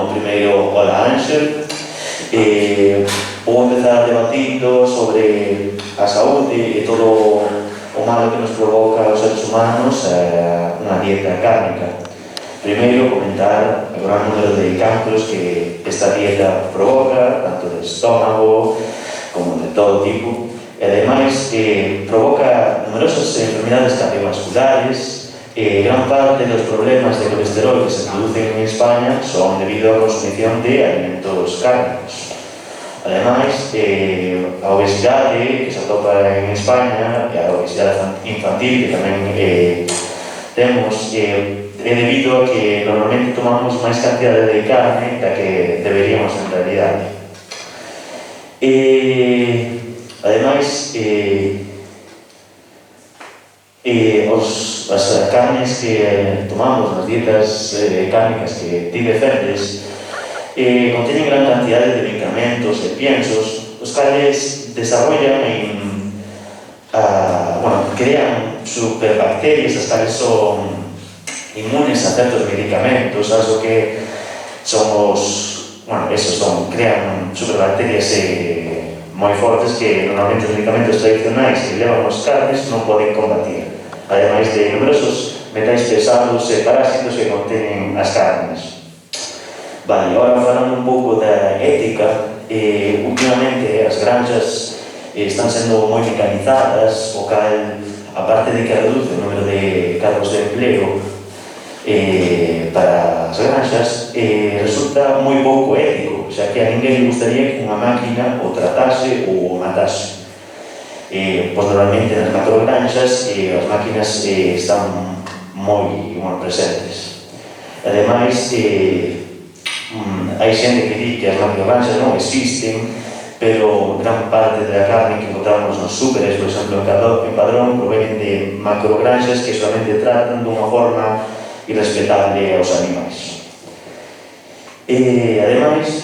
Entón, primeiro, hola Ángel. Vou empezar debatindo sobre a saúde e todo o malo que nos provoca aos seres humanos unha dieta cárnica. Primeiro, comentar o gran número de cancros que esta dieta provoca, tanto de estómago como de todo tipo, e ademais provoca numerosas enfermedades cardiovasculares. Gran parte dos problemas de colesterol que se producen en España son debido á consumición de alimentos cárnicos. Ademais, a obesidade que se atopa en España e a obesidade infantil que tamén temos é debido a que normalmente tomamos máis cantidade de carne da que deberíamos en realidade. Ademais, as carnes que tomamos nas dietas cárnicas que ti defendes contienen gran cantidad de medicamentos e piensos, os cales desarrollan crean superbacterias, as cales son inmunes a certos medicamentos, algo que son crean superbacterias moi fortes que normalmente os medicamentos tradicionais que levan os carnes non poden combatir, ademais de numerosos metais pesados e parásitos que contenen as carnes. Vale, agora falando un pouco da ética, últimamente as granxas están sendo moi mecanizadas, o cal, aparte de que reduce o número de cargos de empleo para as granxas, resulta moi pouco ético, xa que a ninguén le gustaría que unha máquina o tratase ou o matase. Pois normalmente nas macrogranxas as máquinas están moi presentes. Ademais, hai xente que di que as macrogranxas non existen, pero gran parte da carne que encontramos nos súperes, por exemplo, en Padrón, provenen de macrogranxas que solamente tratan dunha forma irrespetable aos animais. Ademais,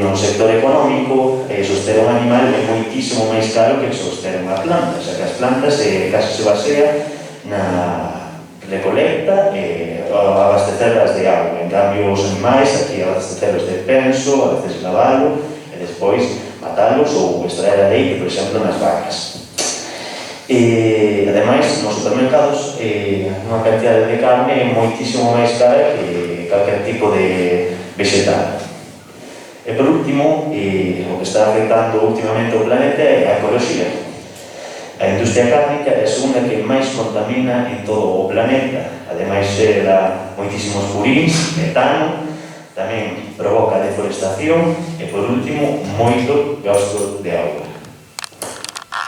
no sector económico, soster un animal é moitísimo máis caro que soster unha planta, xa que as plantas case se basea na recolecta e abastecerlas de agua. En cambio, os animais, aquí abastecerlos de penso, a veces lavalo e despois matalos ou extraer a leite, por exemplo, nas vacas. Ademais, nos supermercados, unha cantidade de carne é moitísimo máis cara que calquer tipo de vegetal. E por último, o que está afectando últimamente o planeta é a ecoloxía. A industria cárnica é a segunda que máis contamina en todo o planeta. Ademais, dá moitísimos purins, metano, tamén provoca deforestación e, por último, moito gasto de auga.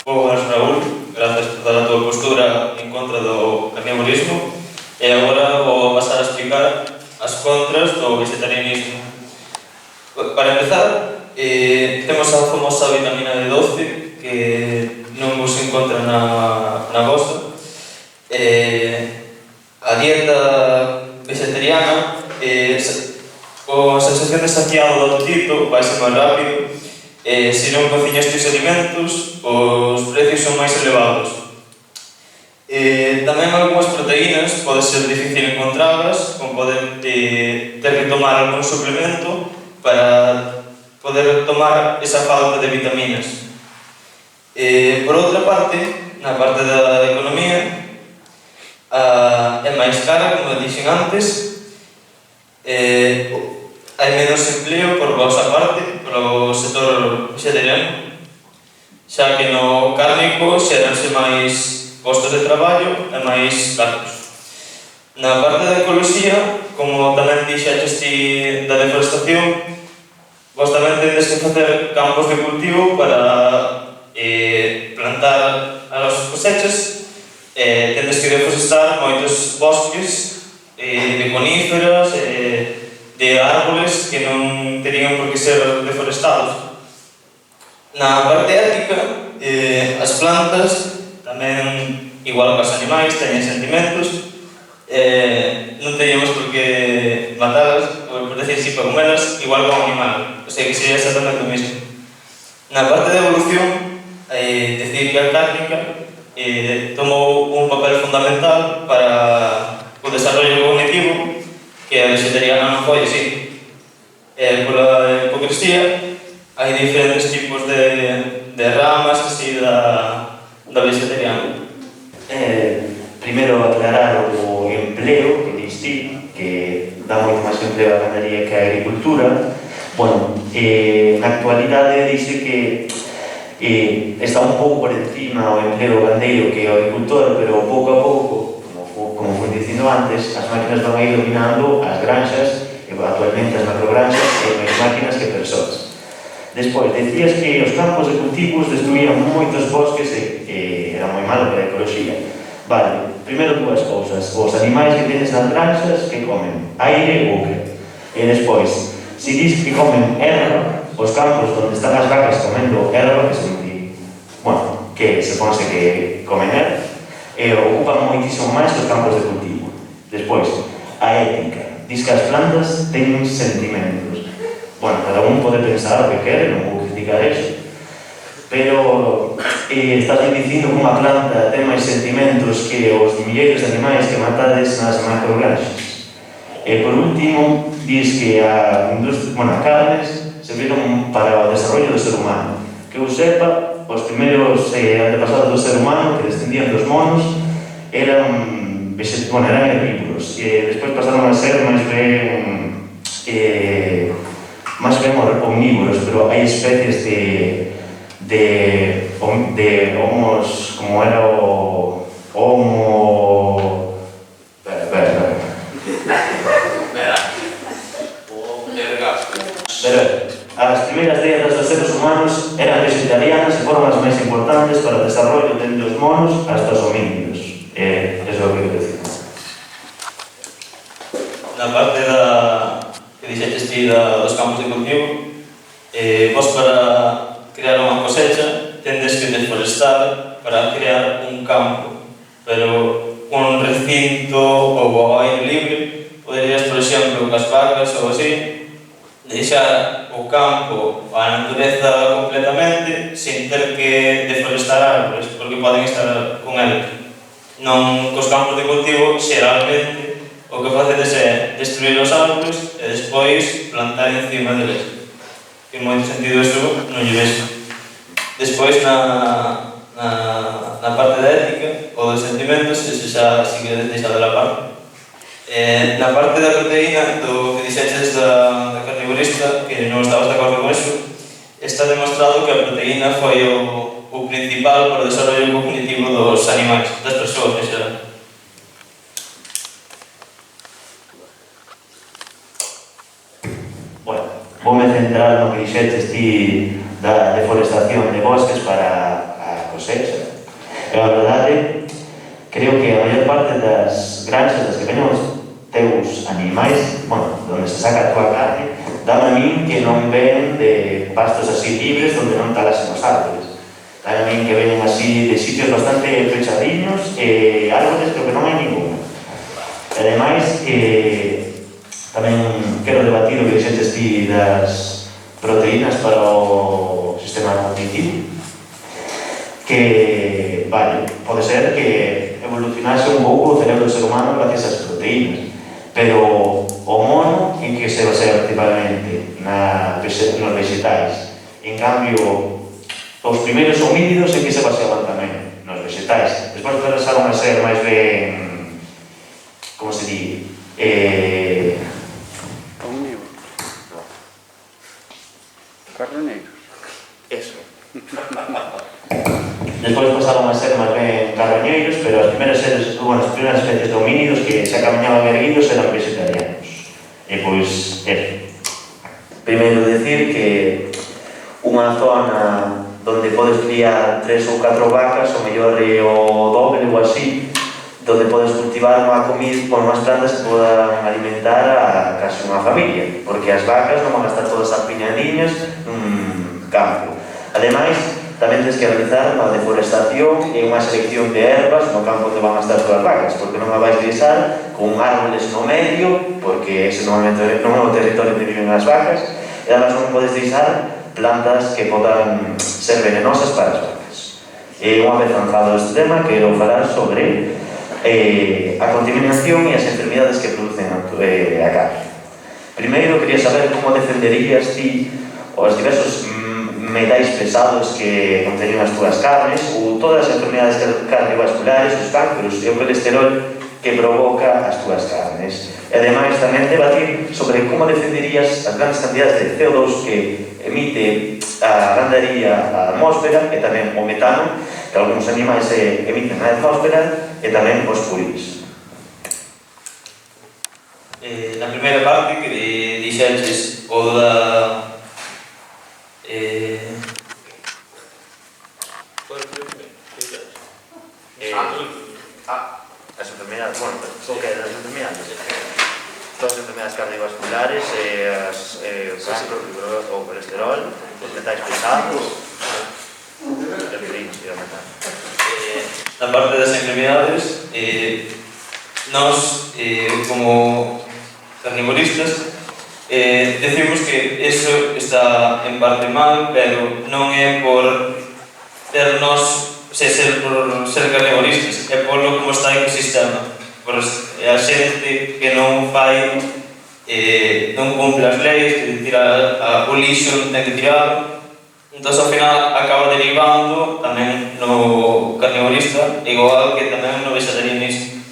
Boas, Raúl, grazas por dar a tua postura en contra do carnivorismo. E agora vou pasar a explicar as contras do vegetarianismo. Para empezar, temos a famosa vitamina B12 que non vos encontra na vosa. A dieta vegetariana, a sensación de saciado do apetito vai ser máis rápido. Se non cociñas os alimentos, os precios son máis elevados. Tamén algunhas proteínas pode ser difícil encontrarlas, como poder ter que tomar algún suplemento para poder tomar esa falta de vitaminas. Por outra parte, na parte da economía, é máis cara, como dixen antes, hai menos empleo por vosa parte, polo sector vegetariano, xa que no cárnico xeranse máis postos de traballo e máis cargos. Na parte da ecoloxía, como tamén dixaches ti da deforestación, vos tamén tedes que facer campos de cultivo para plantar as cosechas, tedes que deforestar moitos bosques de coníferas, de árboles que non terían por que ser deforestados. Na parte ética, as plantas tamén, igual que os animais, teñen sentimentos, non teríamos por que matalas, por decir así, para comelas, igual que un animal, o sea que sería exactamente o mismo. Na parte de evolución, decir que a cárnica tomou un papel fundamental para o desarrollo cognitivo, que a vegetariana non foi así. Pola hipocresía, hai diferentes tipos de ramas así da vegetariana. Primeiro, aclarar o empleo que diste, que dá moito máis empleo a ganadería que a agricultura. Bueno, na actualidade dice que está un pouco por encima o empleo gandeiro que o agricultor, pero pouco a pouco, como fui dicindo antes, as máquinas van a ir dominando as granxas, e actualmente as macrogranxas, e máis máquinas que persoas. Despois, decías que os campos de cultivos destruían moitos bosques e era moi malo para a ecoloxía. Vale, primeiro dúas cousas. Os animais que tenes nas granxas, que comen? Aire ou que? E despois, se dis que comen erva, os campos onde están as vacas comendo erva, que se ponse que comen erva, ocupan moitísimo máis que os campos de cultivo. Despois, a ética. Dis que as plantas teñen sentimentos. Bueno, cada un pode pensar o que quere, non vou criticar eso, pero estás dicindo que unha planta ten máis sentimentos que os milleiros de animais que matades nas macrogranxas. E por último, dis que a carnes serviron para o desarrollo do ser humano. Que eu sepa, os primeiros antepasados do ser humano que descendían dos monos eran herbívoros e despois pasaron a ser máis ben omnívoros, pero hai especies de homos, como era o homo... As primeiras dietas dos seres humanos eran vegetarianas e foron as máis importantes para o desarrollo dende os monos hasta os homínidos. Eso é o que eu decir. Na parte que dixeches ti dos campos de cultivo, vos para crear unha cosecha tendes que deforestar para crear un campo, pero un recinto ou ao aire libre poderías, por exemplo, cas vacas ou así, deixar o campo a natureza completamente sin ter que deforestar árboles, porque poden estar con eles. Non cos campos de cultivo, xeralmente, o que facedes é destruir os árboles e despois plantar encima deles. Que en moito sentido isto non lle vexo. Despois, na parte da ética ou dos sentimentos, ese xa si que deixa de la parte. Na parte da proteína, do que dixeches da carnivorista, que non estabas de acordo con iso, está demostrado que a proteína foi o principal para o desarrollo cognitivo dos animais, das persoas en xeral. Bueno, voume centrar no que dixetes ti da deforestación de bosques para a cosecha. E a verdade, creo que a maior parte das granxas das que veñen os teus animais, donde se saca a tua carne, dame a min que non ven de pastos así libres onde non talasen os árboles. Dame a min que veñen así de sitios bastante pechadiños e árboles creo que non hai ningún. E ademais, tamén quero debatir o que dixetes ti das proteínas para o sistema cognitivo, que, vale, pode ser que evolucionase un pouco o cerebro do ser humano gracias ás proteínas, pero o mono en que se basea principalmente nos vegetais. En cambio, os primeiros homínidos en que se baseaban tamén nos vegetais. Despois pasaron a ser máis ben, como se di, omnívoros, carroneiros. Eso. Despois pasaron a ser máis ben carroñeiros, pero as primeiras especies de homínidos que se camiñaban erguidos eran vegetarianos. E pois, primeiro decir que unha zona donde podes criar 3 ou 4 vacas, o mellor é o doble ou así, donde podes cultivar unha comida con unhas plantas que podan alimentar a casi unha familia, porque as vacas non van a estar todas apiñadiñas nun campo. Ademais, tamén tens que realizar unha deforestación e unha selección de ervas no campo onde van a estar todas as vacas, porque non a vais deixar con árboles no medio, porque ese non é o territorio onde viven as vacas, e además non podes deixar plantas que podan ser venenosas para as vacas. E unha vez zanjado este tema, quero falar sobre a contaminación e as enfermidades que producen a carne. Primeiro, quería saber como defenderías ti os diversos metais pesados que conteñen as túas carnes ou todas as enfermidades cardiovasculares, os cánceros e o colesterol que provoca as túas carnes. E ademais tamén debatir sobre como defenderías as grandes cantidades de CO2 que emite a gandaría á atmósfera e tamén o metano que algúns animais emiten na atmósfera e tamén os purís. Na primeira parte que dixeches o da as enfermedades, bueno, o que das enfermedades? Todas as enfermedades cardiovasculares, o colesterol, os metais pesados, na parte das enfermedades, nós, como carnivoristas, decimos que eso está en parte mal, pero non é por ter nós ser carnivoristas, é por como está o ecosistema, por a xente que non fai, non cumple as leis, que tira o lixo, non ten que tirarlo, entón ao final acaba derivando tamén no carnivorista, igual que tamén no vegetarianismo.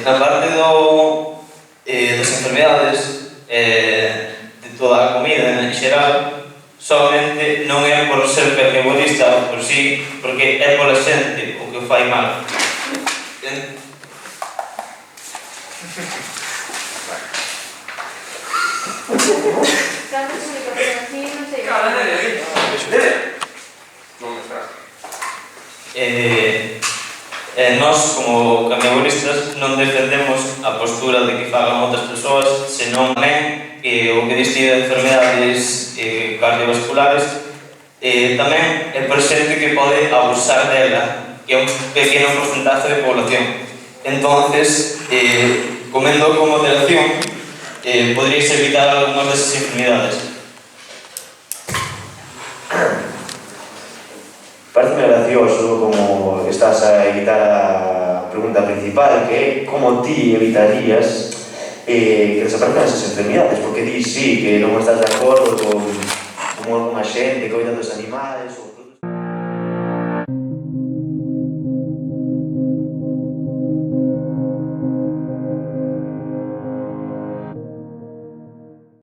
Na parte das enfermedades, de toda a comida en xeral, solamente non é por ser carnivorista por sí, porque é pola xente o que fai mal. Nós, como carnivoristas, non defendemos a postura de que fagan outras persoas, senón tamén o que distingue de enfermedades cardiovasculares, tamén é por xente que pode abusar dela, que é un pequeno porcentaje de población. Entonces, comendo con moderación, podríais evitar algunhas desas enfermedades. Pareceme gracioso como estás a evitar a pregunta principal, que é como ti evitarías que desaparezcan esas enfermedades, porque dis sí que non estás de acordo con como unha xente que cuida dos animales ou